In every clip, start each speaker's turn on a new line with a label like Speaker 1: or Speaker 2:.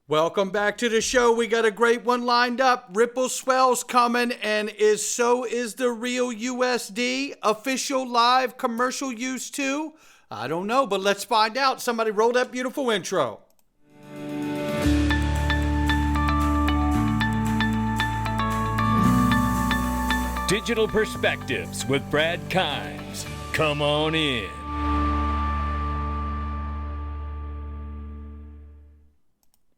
Speaker 1: Welcome back to the show. We got a great one lined up. Ripple Swell's coming, and so is the real USD. Official live commercial use too? I don't know, but let's find out. Somebody roll that beautiful intro.
Speaker 2: Digital Perspectives with Brad Kimes. Come on in.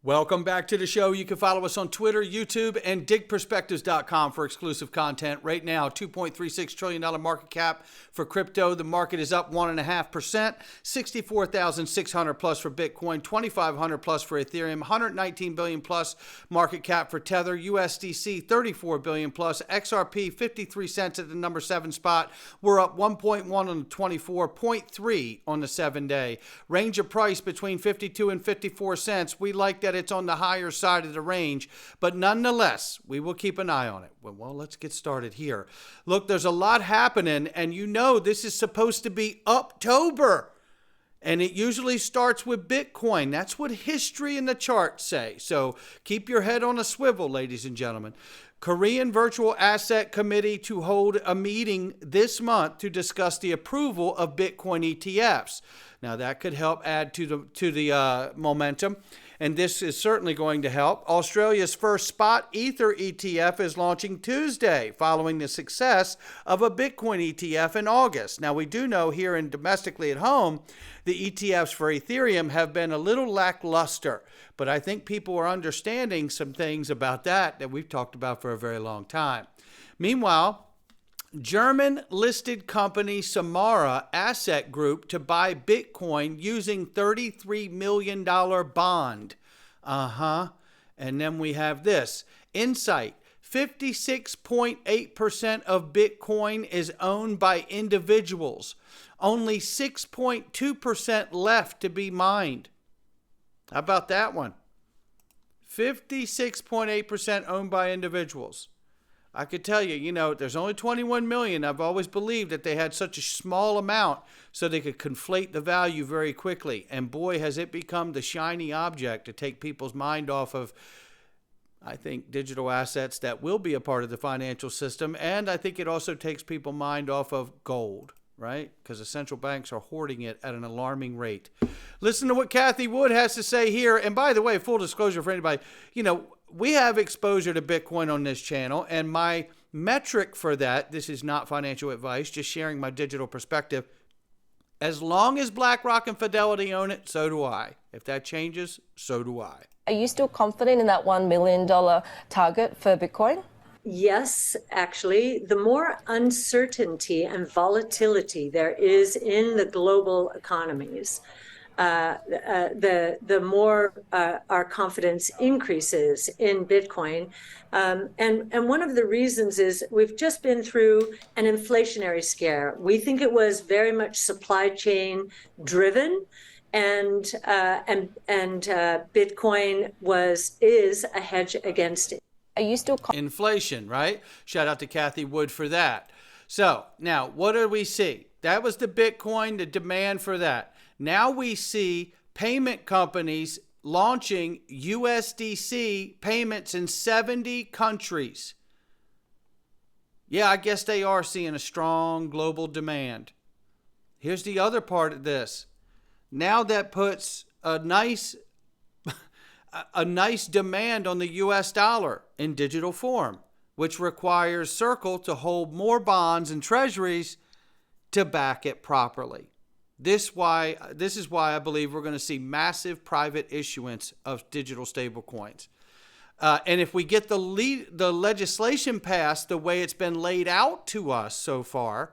Speaker 1: Welcome back to the show. You can follow us on Twitter, YouTube, and digperspectives.com for exclusive content. Right now, $2.36 trillion market cap for crypto. The market is up 1.5%, 64,600 plus for Bitcoin, 2,500 plus for Ethereum, 119 billion plus market cap for Tether, USDC 34 billion plus, XRP 53 cents at the number 7 spot. We're up 1.1 on the 24.3 on the 7-day. Range of price between 52 and 54 cents. We like that it's on the higher side of the range, but nonetheless, we will keep an eye on it. Well, let's get started here. Look, there's a lot happening, and you know this is supposed to be October, and it usually starts with Bitcoin. That's what history and the charts say. So keep your head on a swivel, ladies and gentlemen. Korean Virtual Asset Committee to hold a meeting this month to discuss the approval of Bitcoin ETFs. Now that could help add to the momentum, and this is certainly going to help. Australia's first spot Ether ETF is launching Tuesday, following the success of a Bitcoin ETF in August. Now we do know here and domestically at home, the ETFs for Ethereum have been a little lackluster, but I think people are understanding some things about that we've talked about for a very long time. Meanwhile, German-listed company Samara Asset Group to buy Bitcoin using $33 million bond. And then we have this. Insight. 56.8% of Bitcoin is owned by individuals. Only 6.2% left to be mined. How about that one? 56.8% owned by individuals. I could tell you, there's only 21 million. I've always believed that they had such a small amount so they could conflate the value very quickly. And boy, has it become the shiny object to take people's mind off of, I think, digital assets that will be a part of the financial system. And I think it also takes people's mind off of gold, right? Because the central banks are hoarding it at an alarming rate. Listen to what Kathy Wood has to say here. And by the way, full disclosure for anybody, we have exposure to Bitcoin on this channel, and my metric for that, this is not financial advice, just sharing my digital perspective. As long as BlackRock and Fidelity own it, so do I. If that changes, so do I.
Speaker 3: Are you still confident in that $1 million target for Bitcoin?
Speaker 4: Yes, actually, the more uncertainty and volatility there is in the global economies, the more our confidence increases in Bitcoin. And one of the reasons is we've just been through an inflationary scare. We think it was very much supply chain driven. And Bitcoin is a hedge against it.
Speaker 3: Are you still
Speaker 1: inflation, right? Shout out to Kathy Wood for that. So now what do we see? That was the Bitcoin, the demand for that. Now we see payment companies launching USDC payments in 70 countries. Yeah, I guess they are seeing a strong global demand. Here's the other part of this. Now that puts a nice demand on the US dollar in digital form, which requires Circle to hold more bonds and treasuries to back it properly. This is why I believe we're going to see massive private issuance of digital stablecoins. And if we get the legislation passed the way it's been laid out to us so far,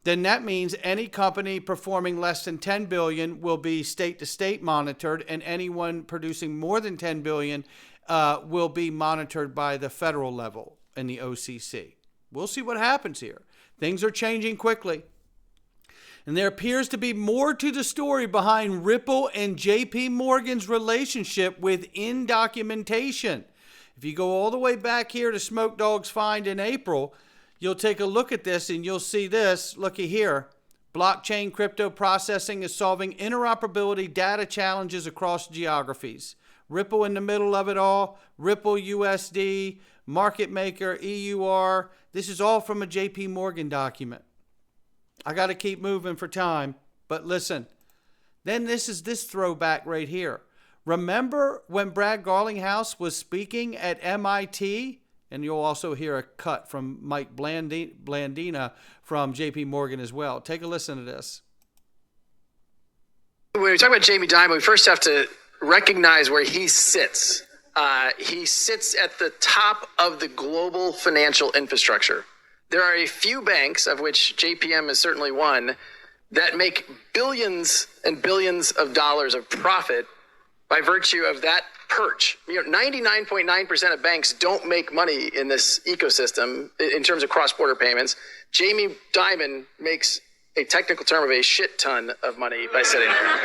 Speaker 1: then that means any company performing less than 10 billion will be state to state monitored, and anyone producing more than 10 billion will be monitored by the federal level in the OCC. We'll see what happens here. Things are changing quickly. And there appears to be more to the story behind Ripple and JP Morgan's relationship within documentation. If you go all the way back here to Smoke Dog's find in April, you'll take a look at this and you'll see this. Looky here. Blockchain crypto processing is solving interoperability data challenges across geographies. Ripple in the middle of it all, Ripple USD, market maker, EUR. This is all from a JP Morgan document. I got to keep moving for time, but listen. Then this is this throwback right here. Remember when Brad Garlinghouse was speaking at MIT? And you'll also hear a cut from Mike Blandina from JP Morgan as well. Take a listen to this.
Speaker 5: When we talk about Jamie Dimon, we first have to recognize where he sits. He sits at the top of the global financial infrastructure. There are a few banks, of which JPM is certainly one, that make billions and billions of dollars of profit by virtue of that perch. 99.9% of banks don't make money in this ecosystem in terms of cross-border payments. Jamie Dimon makes a technical term of a shit ton of money by sitting there.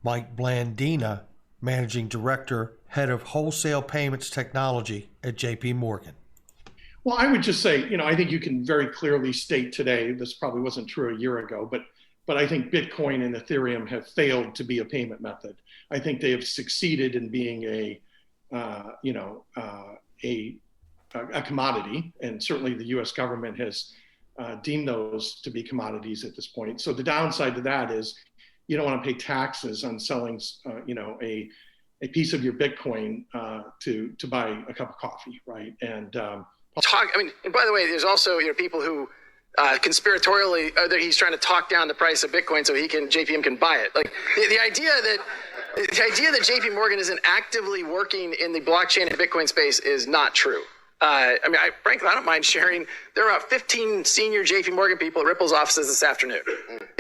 Speaker 6: Mike Blandina, Managing Director, Head of Wholesale Payments Technology at JP Morgan.
Speaker 7: Well, I would just say, I think you can very clearly state today, this probably wasn't true a year ago, but I think Bitcoin and Ethereum have failed to be a payment method. I think they have succeeded in being a commodity, and certainly the U.S. government has deemed those to be commodities at this point. So the downside to that is you don't want to pay taxes on selling, a piece of your Bitcoin to buy a cup of coffee, right? And
Speaker 5: and by the way, there's also people who conspiratorially, he's trying to talk down the price of Bitcoin so JPM can buy it. Like the idea that JP Morgan isn't actively working in the blockchain and Bitcoin space is not true. Frankly, I don't mind sharing. There are about 15 senior JP Morgan people at Ripple's offices this afternoon.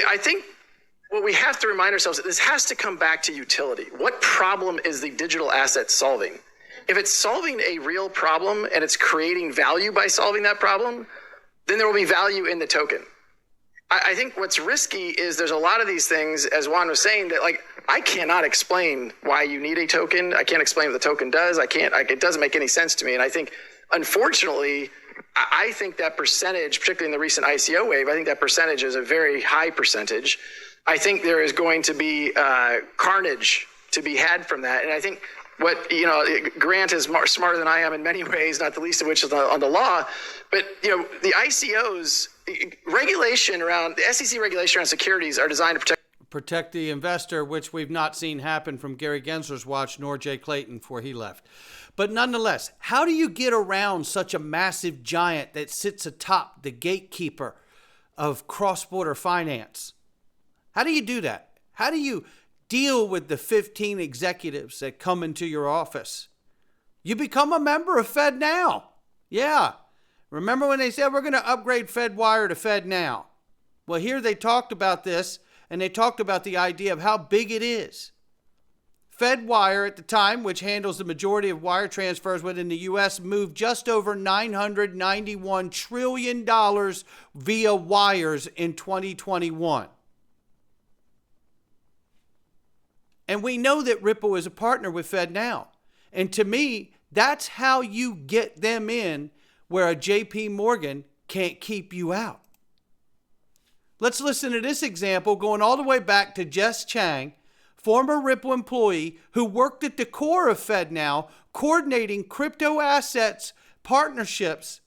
Speaker 5: I think what we have to remind ourselves that this has to come back to utility. What problem is the digital asset solving? If it's solving a real problem and it's creating value by solving that problem, then there will be value in the token. I think what's risky is there's a lot of these things, as Juan was saying, that I cannot explain why you need a token. I can't explain what the token does. It doesn't make any sense to me. And I think, unfortunately, I think that percentage, particularly in the recent ICO wave, I think that percentage is a very high percentage. I think there is going to be carnage to be had from that. And I think Grant is smarter than I am in many ways, not the least of which is on the law. But, the ICOs regulation around the SEC regulation around securities are designed to
Speaker 1: protect the investor, which we've not seen happen from Gary Gensler's watch, nor Jay Clayton before he left. But nonetheless, how do you get around such a massive giant that sits atop the gatekeeper of cross-border finance? How do you do that? How do you deal with the 15 executives that come into your office? You become a member of FedNow. Yeah. Remember when they said we're going to upgrade FedWire to FedNow? Well, here they talked about this, and they talked about the idea of how big it is. FedWire at the time, which handles the majority of wire transfers within the U.S., moved just over $991 trillion via wires in 2021. And we know that Ripple is a partner with FedNow. And to me, that's how you get them in where a JP Morgan can't keep you out. Let's listen to this example going all the way back to Jess Chang, former Ripple employee who worked at the core of FedNow, coordinating crypto assets, partnerships.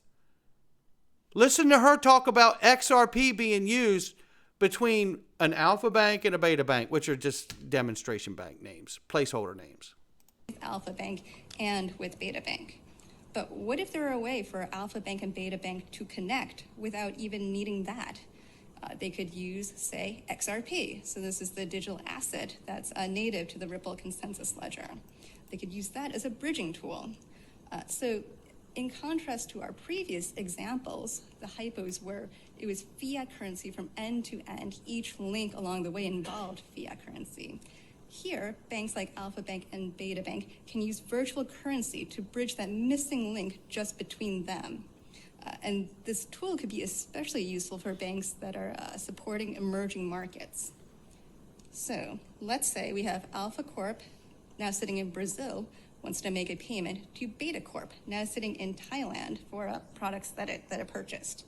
Speaker 1: Listen to her talk about XRP being used between an alpha bank and a beta bank, which are just demonstration bank names, placeholder names.
Speaker 8: Alpha Bank and with Beta Bank. But what if there were a way for Alpha Bank and Beta Bank to connect without even needing that? They could use, say, XRP. So this is the digital asset that's native to the Ripple consensus ledger. They could use that as a bridging tool. So in contrast to our previous examples, the hypos where it was fiat currency from end to end, each link along the way involved fiat currency. Here, banks like Alpha Bank and Beta Bank can use virtual currency to bridge that missing link just between them. And this tool could be especially useful for banks that are supporting emerging markets. So let's say we have Alpha Corp, now sitting in Brazil, wants to make a payment to Beta Corp, now sitting in Thailand for products that it purchased.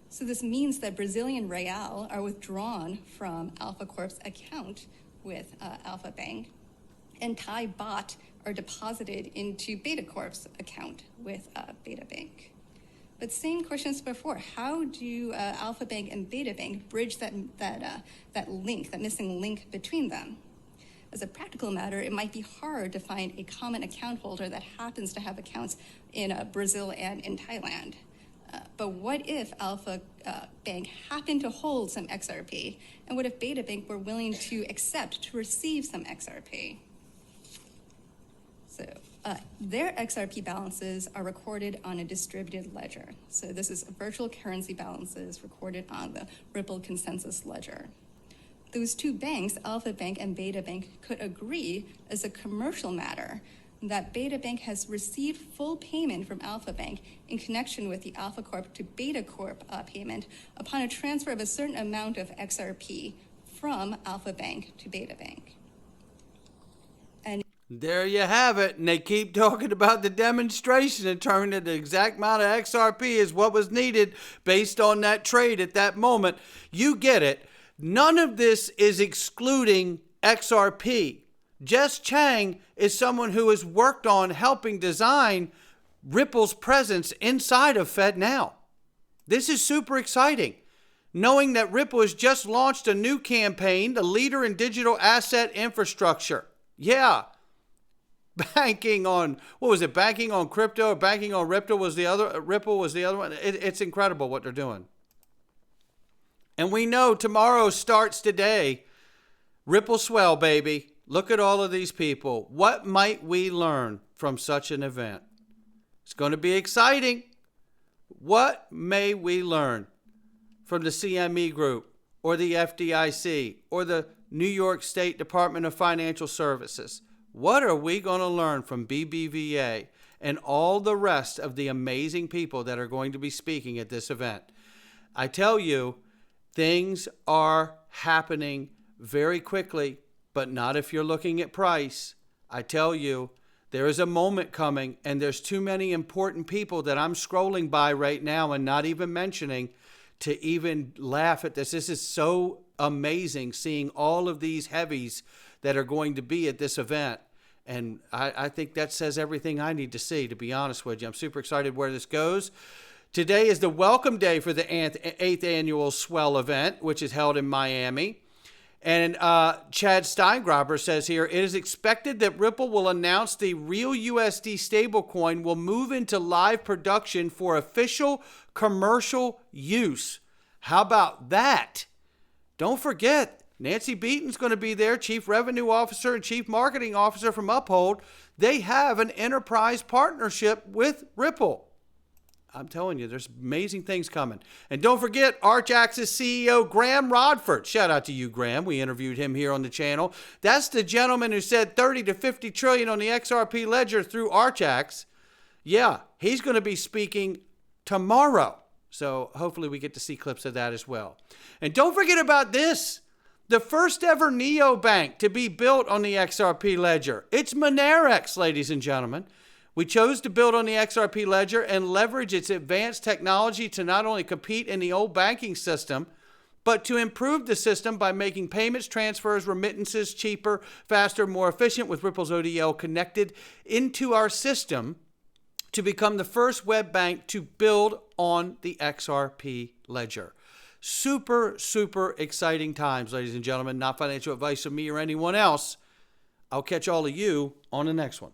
Speaker 8: So this means that Brazilian real are withdrawn from Alpha Corp's account with Alpha Bank, and Thai baht are deposited into Beta Corp's account with Beta Bank. But same questions before. How do Alpha Bank and Beta Bank bridge that link, that missing link between them? As a practical matter, it might be hard to find a common account holder that happens to have accounts in Brazil and in Thailand. But what if Alpha Bank happened to hold some XRP? And what if Beta Bank were willing to accept to receive some XRP? So their XRP balances are recorded on a distributed ledger. So this is virtual currency balances recorded on the Ripple consensus ledger. Those two banks, Alpha Bank and Beta Bank, could agree as a commercial matter that Beta Bank has received full payment from Alpha Bank in connection with the Alpha Corp to Beta Corp payment upon a transfer of a certain amount of XRP from Alpha Bank to Beta Bank. And
Speaker 1: there you have it. And they keep talking about the demonstration and turning that the exact amount of XRP is what was needed based on that trade at that moment. You get it. None of this is excluding XRP. Jess Chang is someone who has worked on helping design Ripple's presence inside of FedNow. This is super exciting. Knowing that Ripple has just launched a new campaign, the leader in digital asset infrastructure. Yeah. Banking on, what was it? Banking on crypto or banking on Ripple was the other one. It's incredible what they're doing. And we know tomorrow starts today. Ripple Swell, baby. Look at all of these people. What might we learn from such an event? It's going to be exciting. What may we learn from the CME Group or the FDIC or the New York State Department of Financial Services? What are we going to learn from BBVA and all the rest of the amazing people that are going to be speaking at this event? I tell you, things are happening very quickly, but not if you're looking at price. I tell you, there is a moment coming, and there's too many important people that I'm scrolling by right now and not even mentioning to even laugh at this. This is so amazing seeing all of these heavies that are going to be at this event. And I think that says everything I need to see, to be honest with you. I'm super excited where this goes. Today is the welcome day for the 8th annual Swell event, which is held in Miami. And Chad Steingraber says here, it is expected that Ripple will announce the RLUSD stablecoin will move into live production for official commercial use. How about that? Don't forget, Nancy Beaton's going to be there, Chief Revenue Officer and Chief Marketing Officer from Uphold. They have an enterprise partnership with Ripple. I'm telling you, there's amazing things coming. And don't forget, ArchAxis CEO Graham Rodford. Shout out to you, Graham. We interviewed him here on the channel. That's the gentleman who said 30 to 50 trillion on the XRP ledger through ArchAx. Yeah, he's going to be speaking tomorrow. So hopefully we get to see clips of that as well. And don't forget about this. The first ever neobank to be built on the XRP ledger. It's Monerex, ladies and gentlemen. We chose to build on the XRP ledger and leverage its advanced technology to not only compete in the old banking system, but to improve the system by making payments, transfers, remittances cheaper, faster, more efficient with Ripple's ODL connected into our system to become the first web bank to build on the XRP ledger. Super, super exciting times, ladies and gentlemen. Not financial advice from me or anyone else. I'll catch all of you on the next one.